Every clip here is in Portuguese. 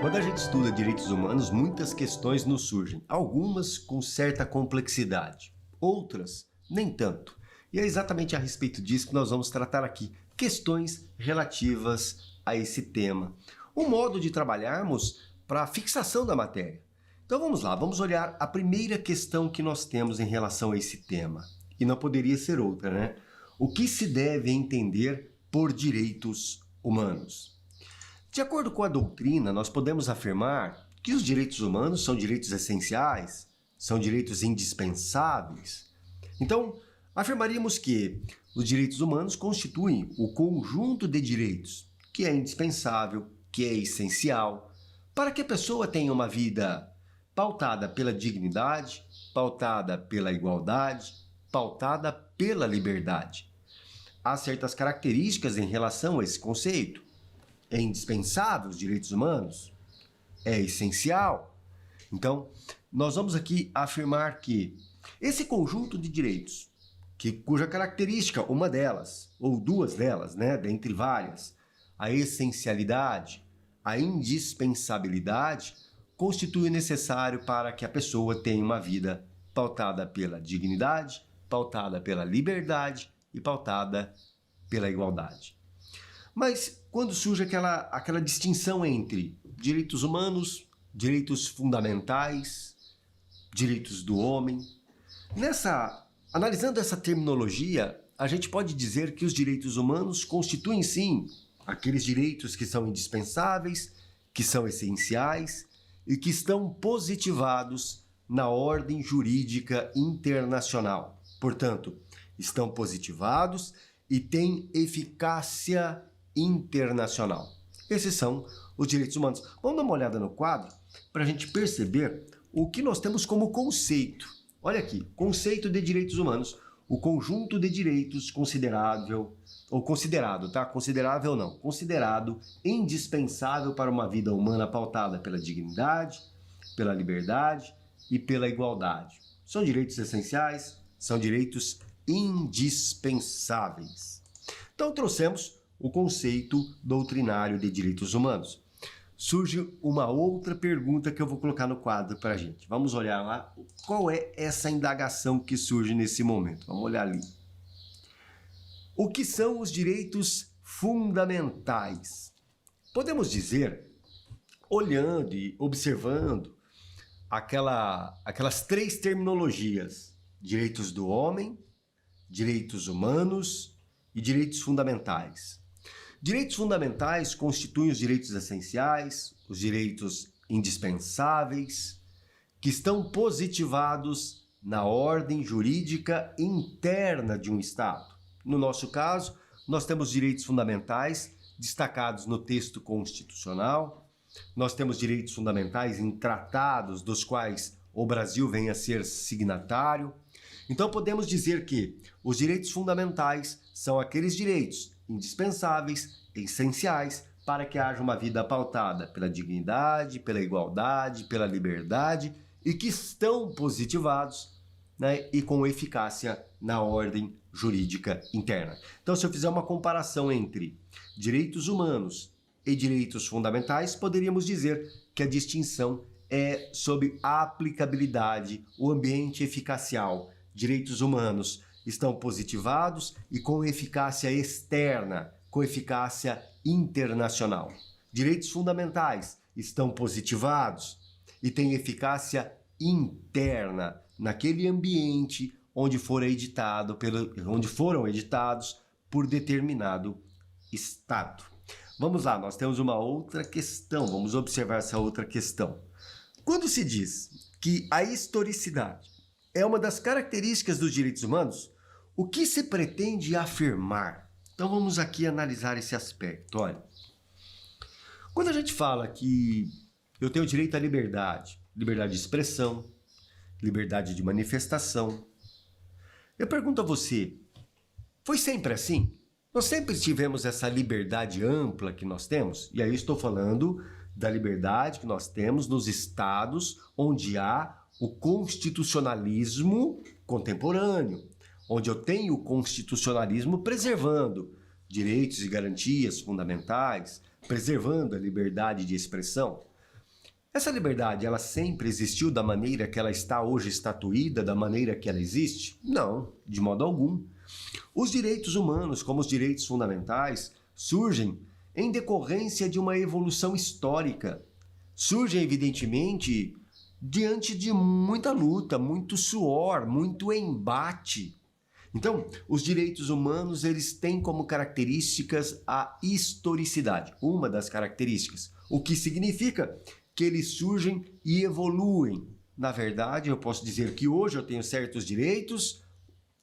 Quando a gente estuda direitos humanos, muitas questões nos surgem, algumas com certa complexidade, outras nem tanto. E é exatamente a respeito disso que nós vamos tratar aqui, questões relativas a esse tema. Um modo de trabalharmos para a fixação da matéria. Então vamos lá, vamos olhar a primeira questão que nós temos em relação a esse tema. E não poderia ser outra, né? O que se deve entender por direitos humanos? De acordo com a doutrina, nós podemos afirmar que os direitos humanos são direitos essenciais, são direitos indispensáveis. Então, afirmaríamos que os direitos humanos constituem o conjunto de direitos que é indispensável, que é essencial, para que a pessoa tenha uma vida pautada pela dignidade, pautada pela igualdade, pautada pela liberdade. Há certas características em relação a esse conceito. É indispensável os direitos humanos? É essencial? Então, nós vamos aqui afirmar que esse conjunto de direitos, cuja característica, uma delas, ou duas delas, né, dentre várias, a essencialidade, a indispensabilidade, constitui necessário para que a pessoa tenha uma vida pautada pela dignidade, pautada pela liberdade e pautada pela igualdade. Mas quando surge aquela distinção entre direitos humanos, direitos fundamentais, direitos do homem, analisando essa terminologia, a gente pode dizer que os direitos humanos constituem sim aqueles direitos que são indispensáveis, que são essenciais e que estão positivados na ordem jurídica internacional. Portanto, estão positivados e têm eficácia internacional. Esses são os direitos humanos. Vamos dar uma olhada no quadro para a gente perceber o que nós temos como conceito. Olha aqui, conceito de direitos humanos, o conjunto de direitos considerável indispensável para uma vida humana pautada pela dignidade, pela liberdade e pela igualdade. São direitos essenciais, são direitos indispensáveis. Então trouxemos o conceito doutrinário de direitos humanos. Surge uma outra pergunta que eu vou colocar no quadro para a gente. Vamos olhar lá qual é essa indagação que surge nesse momento. Vamos olhar ali. O que são os direitos fundamentais? Podemos dizer, olhando e observando aquelas três terminologias: direitos do homem, direitos humanos e direitos fundamentais. Direitos fundamentais constituem os direitos essenciais, os direitos indispensáveis, que estão positivados na ordem jurídica interna de um Estado. No nosso caso, nós temos direitos fundamentais destacados no texto constitucional, nós temos direitos fundamentais em tratados dos quais o Brasil vem a ser signatário. Então podemos dizer que os direitos fundamentais são aqueles direitos indispensáveis, essenciais, para que haja uma vida pautada pela dignidade, pela igualdade, pela liberdade e que estão positivados, né, e com eficácia na ordem jurídica interna. Então, se eu fizer uma comparação entre direitos humanos e direitos fundamentais, poderíamos dizer que a distinção é sobre a aplicabilidade, o ambiente eficacial. Direitos humanos estão positivados e com eficácia externa, com eficácia internacional. Direitos fundamentais estão positivados e têm eficácia interna, naquele ambiente onde foram editados por determinado Estado. Vamos lá, nós temos uma outra questão, vamos observar essa outra questão. Quando se diz que a historicidade é uma das características dos direitos humanos, o que se pretende afirmar? Então vamos aqui analisar esse aspecto. Olha, quando a gente fala que eu tenho direito à liberdade, liberdade de expressão, liberdade de manifestação, eu pergunto a você, foi sempre assim? Nós sempre tivemos essa liberdade ampla que nós temos? E aí estou falando da liberdade que nós temos nos estados onde há o constitucionalismo contemporâneo, onde eu tenho o constitucionalismo preservando direitos e garantias fundamentais, preservando a liberdade de expressão. Essa liberdade, ela sempre existiu da maneira que ela está hoje estatuída, da maneira que ela existe? Não, de modo algum. Os direitos humanos, como os direitos fundamentais, surgem em decorrência de uma evolução histórica. Surgem, evidentemente, diante de muita luta, muito suor, muito embate. Então, os direitos humanos, eles têm como características a historicidade, uma das características, o que significa que eles surgem e evoluem. Na verdade, eu posso dizer que hoje eu tenho certos direitos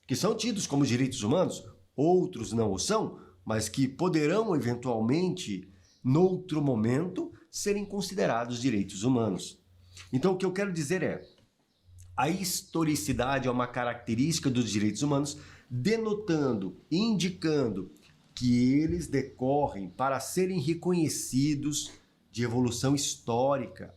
que são tidos como direitos humanos, outros não o são, mas que poderão eventualmente, noutro momento, serem considerados direitos humanos. Então, o que eu quero dizer é, a historicidade é uma característica dos direitos humanos, denotando, indicando que eles decorrem para serem reconhecidos de evolução histórica.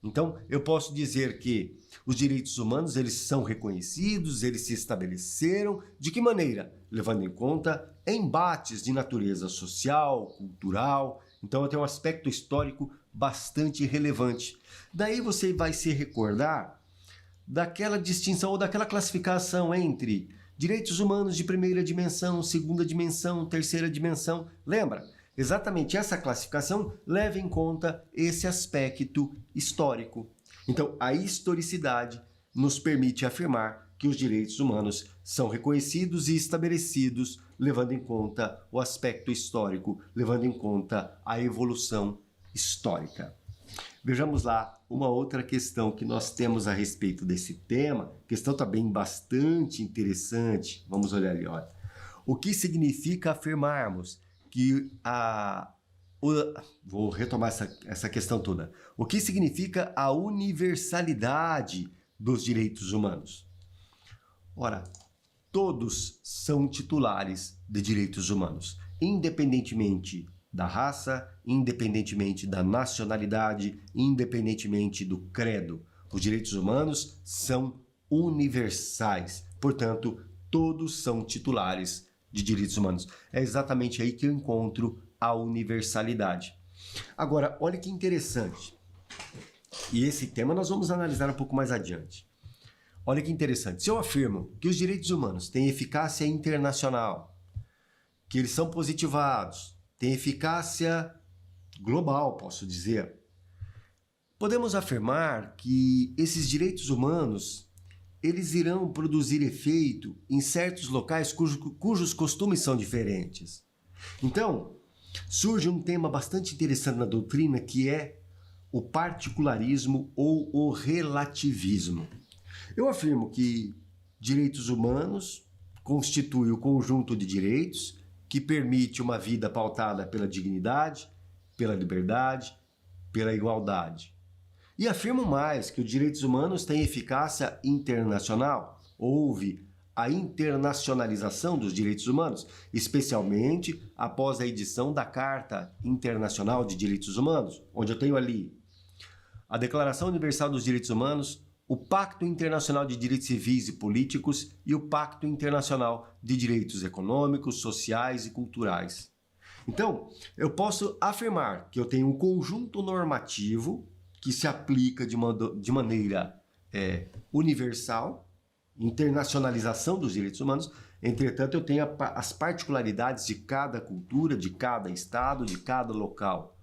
Então, eu posso dizer que os direitos humanos, eles são reconhecidos, eles se estabeleceram. De que maneira? Levando em conta embates de natureza social, cultural. Então, tem um aspecto histórico bastante relevante. Daí você vai se recordar daquela distinção ou daquela classificação entre direitos humanos de primeira dimensão, segunda dimensão, terceira dimensão. Lembra? Exatamente essa classificação leva em conta esse aspecto histórico. Então, a historicidade nos permite afirmar que os direitos humanos são reconhecidos e estabelecidos, levando em conta o aspecto histórico, levando em conta a evolução histórica. Vejamos lá uma outra questão que nós temos a respeito desse tema, questão também bastante interessante. Vamos olhar ali, olha. O que significa afirmarmos que vou retomar essa questão toda. O que significa a universalidade dos direitos humanos? Ora, todos são titulares de direitos humanos, independentemente da raça, independentemente da nacionalidade, independentemente do credo. Os direitos humanos são universais, portanto, todos são titulares de direitos humanos. É exatamente aí que eu encontro a universalidade. Agora, olha que interessante. E esse tema nós vamos analisar um pouco mais adiante. Olha que interessante. Se eu afirmo que os direitos humanos têm eficácia internacional, que eles são positivados, têm eficácia global, posso dizer, podemos afirmar que esses direitos humanos eles irão produzir efeito em certos locais cujos costumes são diferentes. Então, surge um tema bastante interessante na doutrina que é o particularismo ou o relativismo. Eu afirmo que direitos humanos constituem o conjunto de direitos que permite uma vida pautada pela dignidade, pela liberdade, pela igualdade. E afirmo mais que os direitos humanos têm eficácia internacional. Houve a internacionalização dos direitos humanos, especialmente após a edição da Carta Internacional de Direitos Humanos, onde eu tenho ali a Declaração Universal dos Direitos Humanos, o Pacto Internacional de Direitos Civis e Políticos e o Pacto Internacional de Direitos Econômicos, Sociais e Culturais. Então, eu posso afirmar que eu tenho um conjunto normativo que se aplica de maneira universal, internacionalização dos direitos humanos. Entretanto, eu tenho as particularidades de cada cultura, de cada estado, de cada local.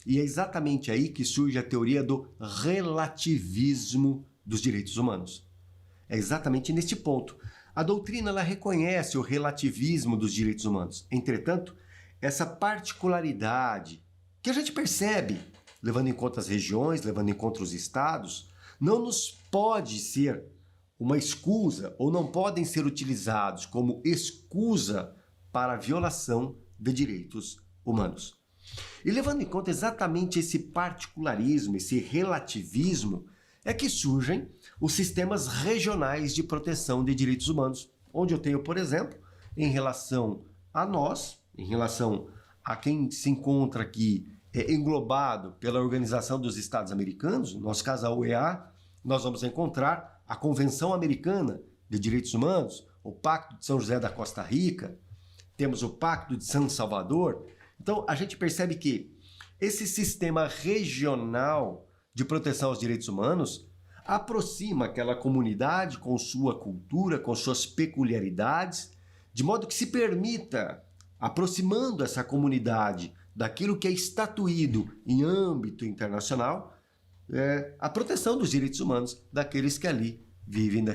E é exatamente aí que surge a teoria do relativismo dos direitos humanos. É exatamente neste ponto. A doutrina ela reconhece o relativismo dos direitos humanos. Entretanto, essa particularidade que a gente percebe, levando em conta as regiões, levando em conta os estados, não nos pode ser uma escusa ou não podem ser utilizados como escusa para a violação de direitos humanos. E levando em conta exatamente esse particularismo, esse relativismo, é que surgem os sistemas regionais de proteção de direitos humanos, onde eu tenho, por exemplo, em relação a nós, em relação a quem se encontra aqui englobado pela Organização dos Estados Americanos, no nosso caso a OEA, nós vamos encontrar a Convenção Americana de Direitos Humanos, o Pacto de São José da Costa Rica, temos o Pacto de San Salvador. Então, a gente percebe que esse sistema regional de proteção aos direitos humanos aproxima aquela comunidade com sua cultura, com suas peculiaridades, de modo que se permita, aproximando essa comunidade daquilo que é estatuído em âmbito internacional, a proteção dos direitos humanos daqueles que ali vivem,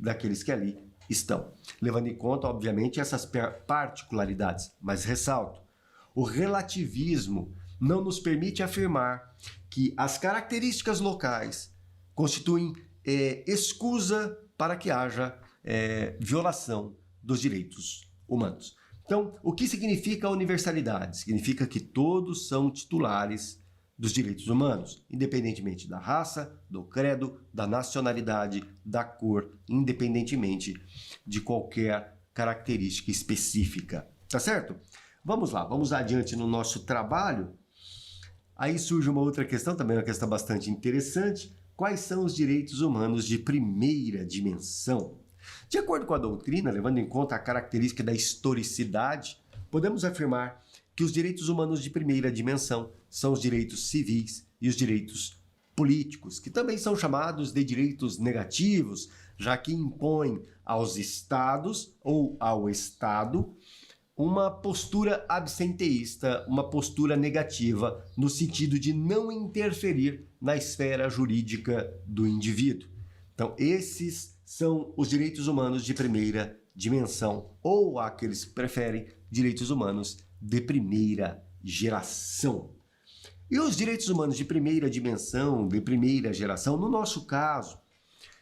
daqueles que ali estão. Levando em conta, obviamente, essas particularidades. Mas ressalto, o relativismo não nos permite afirmar que as características locais constituem escusa para que haja violação dos direitos humanos. Então, o que significa a universalidade? Significa que todos são titulares dos direitos humanos, independentemente da raça, do credo, da nacionalidade, da cor, independentemente de qualquer característica específica. Tá certo? Vamos lá, vamos adiante no nosso trabalho. Aí surge uma outra questão, também uma questão bastante interessante. Quais são os direitos humanos de primeira dimensão? De acordo com a doutrina, levando em conta a característica da historicidade, podemos afirmar que os direitos humanos de primeira dimensão são os direitos civis e os direitos políticos, que também são chamados de direitos negativos, já que impõem aos estados ou ao Estado uma postura absenteísta, uma postura negativa, no sentido de não interferir na esfera jurídica do indivíduo. Então, esses são os direitos humanos de primeira dimensão, ou aqueles que preferem direitos humanos de primeira geração. E os direitos humanos de primeira dimensão, de primeira geração, no nosso caso,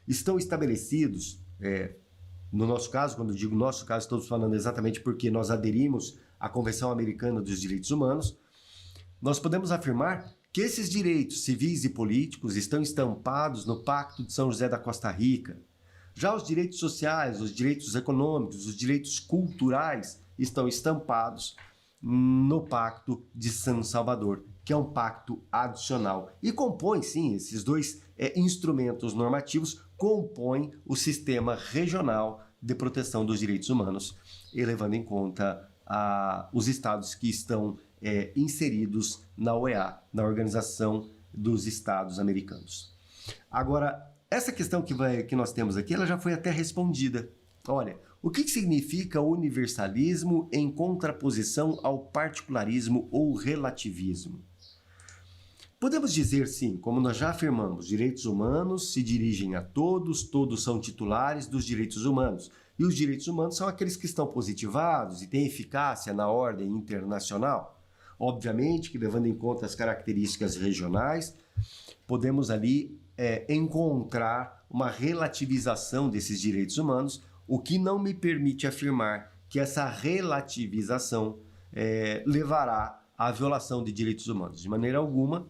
estão estabelecidos, no nosso caso, quando digo nosso caso, estamos falando exatamente porque nós aderimos à Convenção Americana dos Direitos Humanos, nós podemos afirmar que esses direitos civis e políticos estão estampados no Pacto de São José da Costa Rica. Já os direitos sociais, os direitos econômicos, os direitos culturais estão estampados no Pacto de San Salvador, que é um pacto adicional. E compõe, sim, esses dois instrumentos normativos compõem o sistema regional de proteção dos direitos humanos, e levando em conta os estados que estão inseridos na OEA, na Organização dos Estados Americanos. Agora, essa questão que nós temos aqui, ela já foi até respondida. Olha, o que significa universalismo em contraposição ao particularismo ou relativismo? Podemos dizer, sim, como nós já afirmamos, direitos humanos se dirigem a todos, todos são titulares dos direitos humanos. E os direitos humanos são aqueles que estão positivados e têm eficácia na ordem internacional. Obviamente que, levando em conta as características regionais, podemos ali encontrar uma relativização desses direitos humanos, o que não me permite afirmar que essa relativização levará à violação de direitos humanos. De maneira alguma.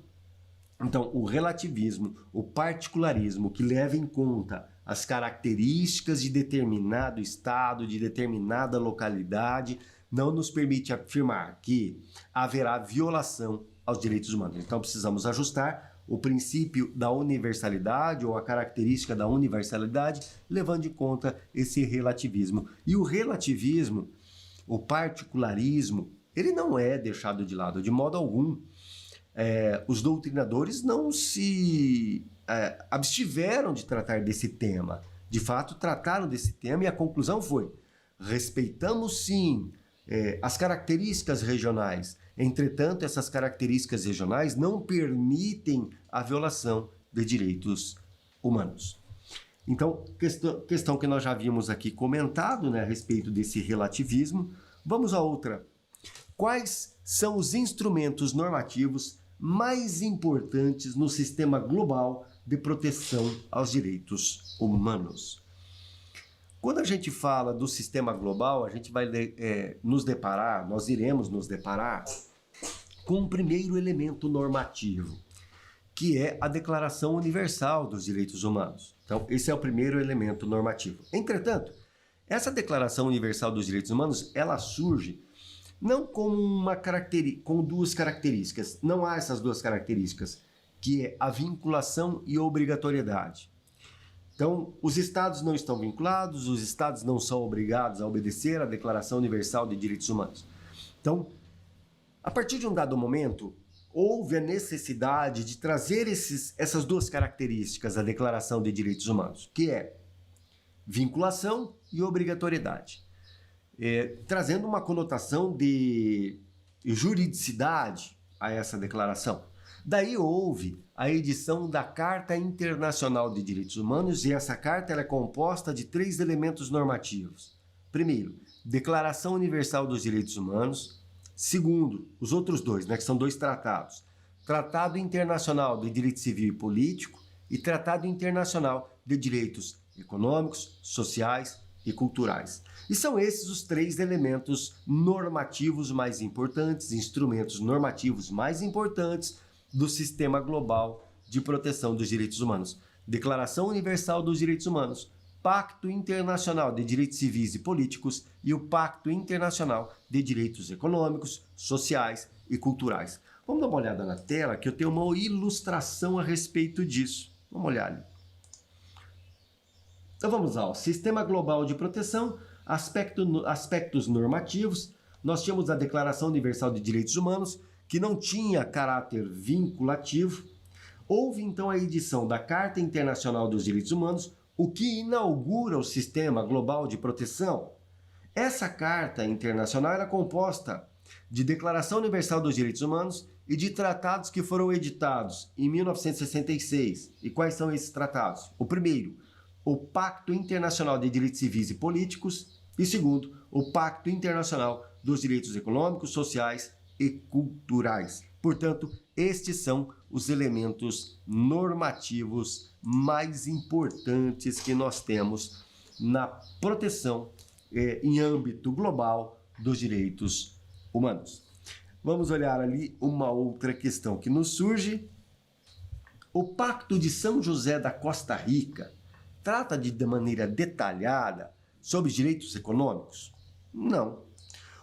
Então, o relativismo, o particularismo que leva em conta as características de determinado estado, de determinada localidade, não nos permite afirmar que haverá violação aos direitos humanos. Então, precisamos ajustar o princípio da universalidade ou a característica da universalidade, levando em conta esse relativismo. E o relativismo, o particularismo, ele não é deixado de lado de modo algum. Os doutrinadores não se abstiveram de tratar desse tema. De fato, trataram desse tema e a conclusão foi: respeitamos sim as características regionais. Entretanto, essas características regionais não permitem a violação de direitos humanos. Então, questão que nós já havíamos aqui comentado, né, a respeito desse relativismo. Vamos a outra. Quais são os instrumentos normativos mais importantes no sistema global de proteção aos direitos humanos? Quando a gente fala do sistema global, a gente vai nós iremos nos deparar com um primeiro elemento normativo, que é a Declaração Universal dos Direitos Humanos. Então, esse é o primeiro elemento normativo. Entretanto, essa Declaração Universal dos Direitos Humanos, ela surge não como com duas características. Não há essas duas características, que é a vinculação e a obrigatoriedade. Então, os estados não estão vinculados, os estados não são obrigados a obedecer à Declaração Universal de Direitos Humanos. Então, a partir de um dado momento, houve a necessidade de trazer essas duas características da Declaração de Direitos Humanos, que é vinculação e obrigatoriedade, trazendo uma conotação de juridicidade a essa declaração. Daí houve a edição da Carta Internacional de Direitos Humanos, e essa carta ela é composta de 3 elementos normativos. Primeiro, Declaração Universal dos Direitos Humanos. Segundo, os outros dois, que são 2 tratados. Tratado Internacional de Direito Civil e Político e Tratado Internacional de Direitos Econômicos, Sociais e Culturais. E são esses os 3 elementos normativos mais importantes, instrumentos normativos mais importantes do sistema global de proteção dos direitos humanos. Declaração Universal dos Direitos Humanos, Pacto Internacional de Direitos Civis e Políticos e o Pacto Internacional de Direitos Econômicos, Sociais e Culturais. Vamos dar uma olhada na tela, que eu tenho uma ilustração a respeito disso. Vamos olhar ali. Então vamos lá, Sistema Global de Proteção, aspectos normativos. Nós tínhamos a Declaração Universal de Direitos Humanos, que não tinha caráter vinculativo. Houve então a edição da Carta Internacional dos Direitos Humanos, o que inaugura o Sistema Global de Proteção. Essa Carta Internacional era composta de Declaração Universal dos Direitos Humanos e de tratados que foram editados em 1966. E quais são esses tratados? O primeiro, o Pacto Internacional de Direitos Civis e Políticos, e segundo, o Pacto Internacional dos Direitos Econômicos, Sociais e Culturais. Portanto, estes são os elementos normativos mais importantes que nós temos na proteção em âmbito global dos direitos humanos. Vamos olhar ali uma outra questão que nos surge. O Pacto de São José da Costa Rica trata de maneira detalhada sobre direitos econômicos? Não.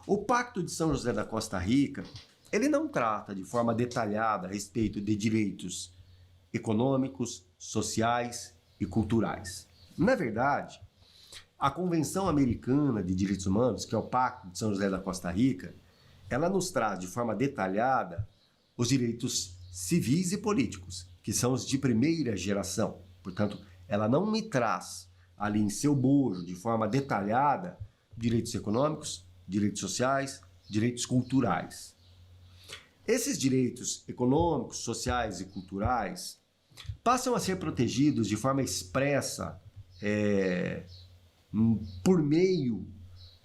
O Pacto de São José da Costa Rica, ele não trata de forma detalhada a respeito de direitos econômicos, sociais e culturais. Na verdade, a Convenção Americana de Direitos Humanos, que é o Pacto de São José da Costa Rica, ela nos traz de forma detalhada os direitos civis e políticos, que são os de primeira geração. Portanto, ela não me traz ali em seu bojo, de forma detalhada, direitos econômicos, direitos sociais, direitos culturais. Esses direitos econômicos, sociais e culturais passam a ser protegidos de forma expressa por meio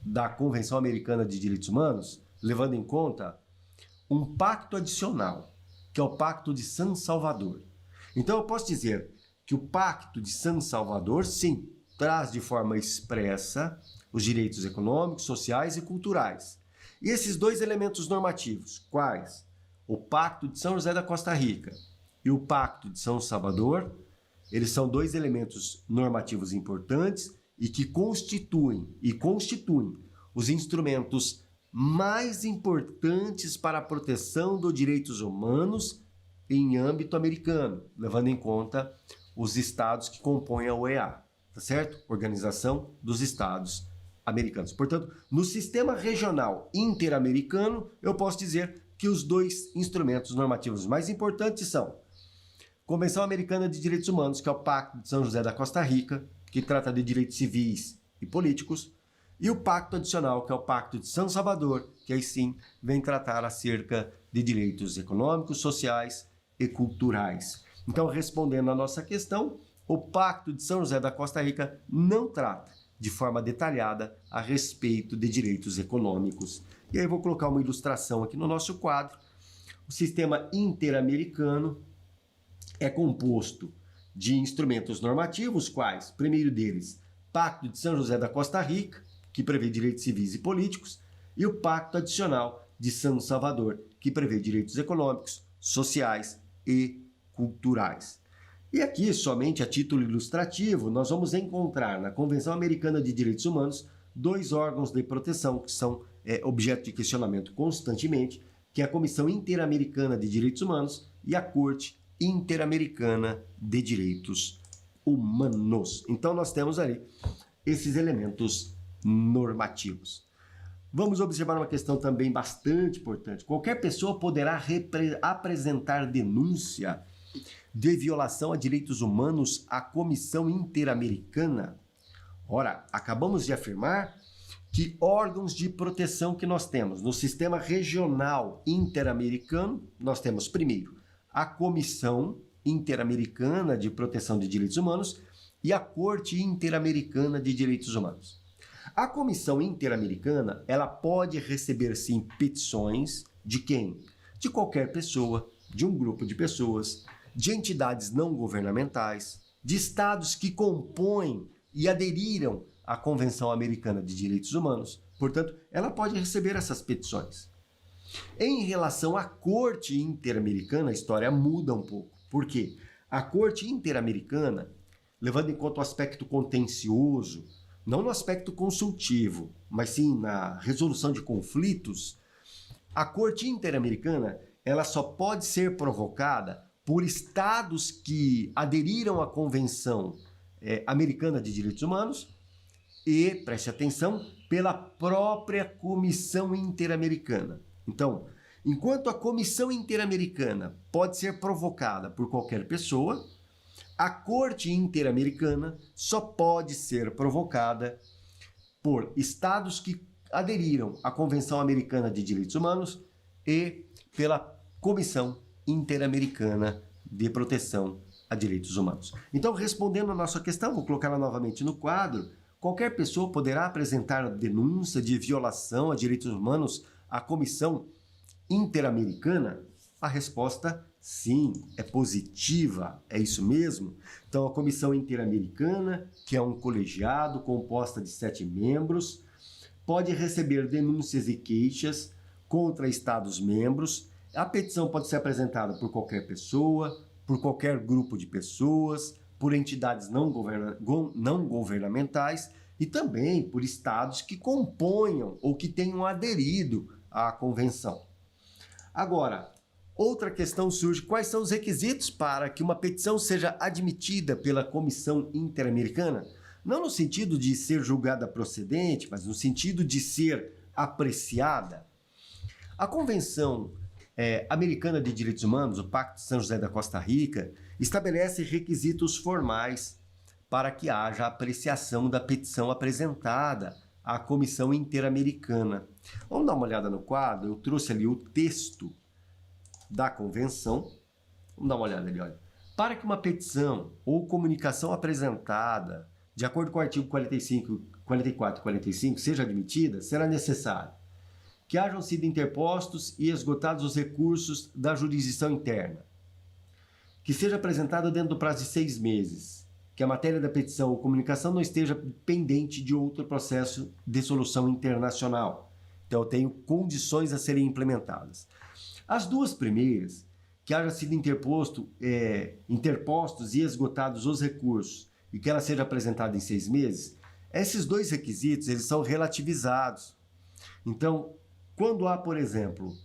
da Convenção Americana de Direitos Humanos, levando em conta um pacto adicional, que é o Pacto de San Salvador. Então eu posso dizer que o Pacto de San Salvador, sim, traz de forma expressa os direitos econômicos, sociais e culturais. E esses 2 elementos normativos, quais? O Pacto de São José da Costa Rica e o Pacto de São Salvador, eles são 2 elementos normativos importantes e que constituem os instrumentos mais importantes para a proteção dos direitos humanos em âmbito americano, levando em conta os estados que compõem a OEA, tá certo? Organização dos Estados Americanos. Portanto, no sistema regional interamericano, eu posso dizer que os 2 instrumentos normativos mais importantes são Convenção Americana de Direitos Humanos, que é o Pacto de São José da Costa Rica, que trata de direitos civis e políticos, e o Pacto Adicional, que é o Pacto de San Salvador, que aí sim vem tratar acerca de direitos econômicos, sociais e culturais. Então, respondendo à nossa questão, o Pacto de São José da Costa Rica não trata de forma detalhada a respeito de direitos econômicos. E aí eu vou colocar uma ilustração aqui no nosso quadro. O sistema interamericano é composto de instrumentos normativos, quais? Primeiro deles, Pacto de São José da Costa Rica, que prevê direitos civis e políticos, e o Pacto Adicional de São Salvador, que prevê direitos econômicos, sociais e culturais. E aqui, somente a título ilustrativo, nós vamos encontrar na Convenção Americana de Direitos Humanos 2 órgãos de proteção que são objeto de questionamento constantemente, que é a Comissão Interamericana de Direitos Humanos e a Corte Interamericana de Direitos Humanos. Então nós temos ali esses elementos normativos. Vamos observar uma questão também bastante importante. Qualquer pessoa poderá apresentar denúncia de violação a direitos humanos à Comissão Interamericana. Ora, acabamos de afirmar que órgãos de proteção que nós temos no sistema regional interamericano, nós temos primeiro a Comissão Interamericana de Proteção de Direitos Humanos e a Corte Interamericana de Direitos Humanos. A Comissão Interamericana, ela pode receber sim petições de quem? De qualquer pessoa, de um grupo de pessoas, de entidades não governamentais, de estados que compõem e aderiram à Convenção Americana de Direitos Humanos. Portanto, ela pode receber essas petições. Em relação à Corte Interamericana, a história muda um pouco. Por quê? A Corte Interamericana, levando em conta o aspecto contencioso, não no aspecto consultivo, mas sim na resolução de conflitos, a Corte Interamericana, ela só pode ser provocada por estados que aderiram à Convenção Americana de Direitos Humanos e, preste atenção, pela própria Comissão Interamericana. Então, enquanto a Comissão Interamericana pode ser provocada por qualquer pessoa, a Corte Interamericana só pode ser provocada por estados que aderiram à Convenção Americana de Direitos Humanos e pela Comissão Interamericana de Proteção a Direitos Humanos. Então, respondendo a nossa questão, vou colocá-la novamente no quadro, qualquer pessoa poderá apresentar denúncia de violação a direitos humanos à Comissão Interamericana? A resposta, sim, é positiva, é isso mesmo. Então, a Comissão Interamericana, que é um colegiado composta de 7 membros, pode receber denúncias e queixas contra Estados-membros. A petição pode ser apresentada por qualquer pessoa, por qualquer grupo de pessoas, por entidades não governamentais e também por estados que componham ou que tenham aderido à convenção. Agora, outra questão surge: quais são os requisitos para que uma petição seja admitida pela Comissão Interamericana? Não no sentido de ser julgada procedente, mas no sentido de ser apreciada. A Convenção Americana de Direitos Humanos, o Pacto de São José da Costa Rica, estabelece requisitos formais para que haja apreciação da petição apresentada à Comissão Interamericana. Vamos dar uma olhada no quadro, eu trouxe ali o texto da convenção. Vamos dar uma olhada ali, olha. Para que uma petição ou comunicação apresentada, de acordo com o artigo 45, 44 e 45, seja admitida, será necessário que hajam sido interpostos e esgotados os recursos da jurisdição interna, que seja apresentada dentro do prazo de 6 meses, que a matéria da petição ou comunicação não esteja pendente de outro processo de solução internacional. Então, eu tenho condições a serem implementadas. As duas primeiras, que haja sido interpostos e esgotados os recursos e que ela seja apresentada em 6 meses, esses dois requisitos eles são relativizados. Então, quando há, por exemplo,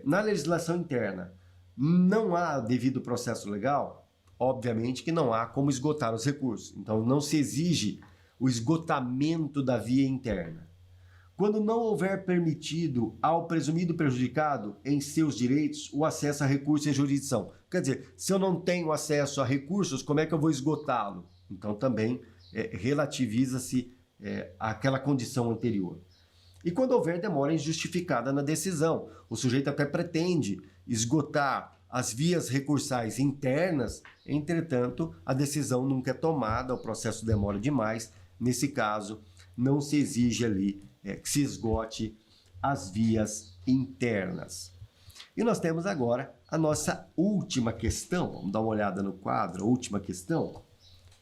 na legislação interna, não há devido processo legal, obviamente que não há como esgotar os recursos. Então, não se exige o esgotamento da via interna. Quando não houver permitido ao presumido prejudicado em seus direitos o acesso a recursos e jurisdição. Quer dizer, se eu não tenho acesso a recursos, como é que eu vou esgotá-lo? Então, também relativiza-se aquela condição anterior. E quando houver demora injustificada na decisão, o sujeito até pretende esgotar as vias recursais internas, entretanto, a decisão nunca é tomada, o processo demora demais. Nesse caso, não se exige ali que se esgote as vias internas. E nós temos agora a nossa última questão. Vamos dar uma olhada no quadro, a última questão.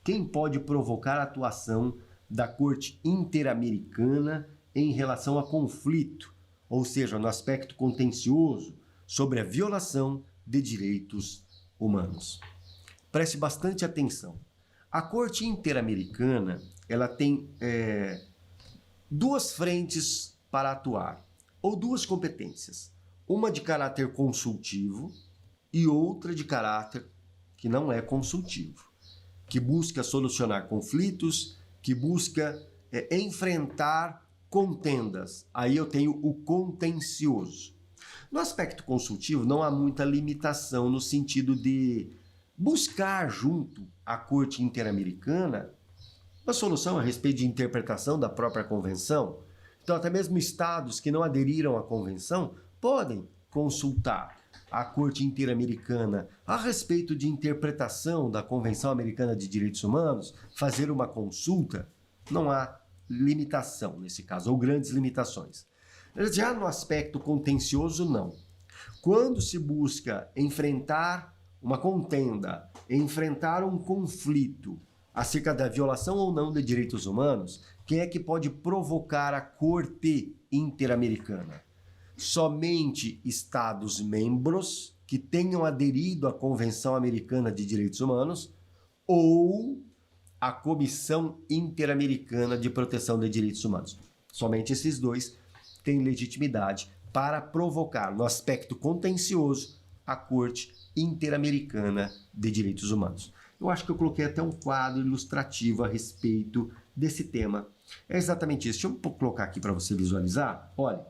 Quem pode provocar a atuação da Corte Interamericana em relação a conflito, ou seja, no aspecto contencioso, sobre a violação de direitos humanos? Preste bastante atenção. A Corte Interamericana, ela tem duas frentes para atuar, ou duas competências. Uma de caráter consultivo e outra de caráter que não é consultivo, que busca solucionar conflitos, que busca enfrentar contendas, aí eu tenho o contencioso. No aspecto consultivo, não há muita limitação no sentido de buscar junto à Corte Interamericana uma solução a respeito de interpretação da própria convenção. Então, até mesmo estados que não aderiram à convenção podem consultar a Corte Interamericana a respeito de interpretação da Convenção Americana de Direitos Humanos, fazer uma consulta. Não há limitação nesse caso, ou grandes limitações. Já no aspecto contencioso, não. Quando se busca enfrentar uma contenda, enfrentar um conflito acerca da violação ou não de direitos humanos, quem é que pode provocar a Corte Interamericana? Somente Estados membros que tenham aderido à Convenção Americana de Direitos Humanos ou a Comissão Interamericana de Proteção de Direitos Humanos. Somente esses dois têm legitimidade para provocar, no aspecto contencioso, a Corte Interamericana de Direitos Humanos. Eu acho que eu coloquei até um quadro ilustrativo a respeito desse tema. É exatamente isso. Deixa eu colocar aqui para você visualizar. Olha,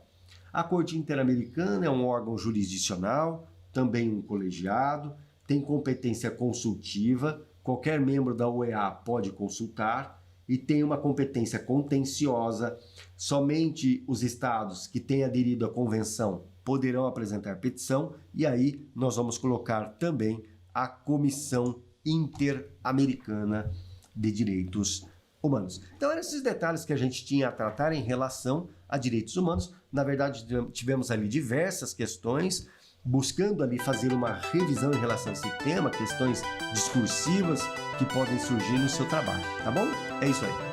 a Corte Interamericana é um órgão jurisdicional, também um colegiado, tem competência consultiva, qualquer membro da OEA pode consultar e tem uma competência contenciosa. Somente os estados que têm aderido à convenção poderão apresentar petição e aí nós vamos colocar também a Comissão Interamericana de Direitos Humanos. Então, eram esses detalhes que a gente tinha a tratar em relação a direitos humanos. Na verdade, tivemos ali diversas questões, buscando ali fazer uma revisão em relação a esse tema, questões discursivas que podem surgir no seu trabalho, tá bom? É isso aí.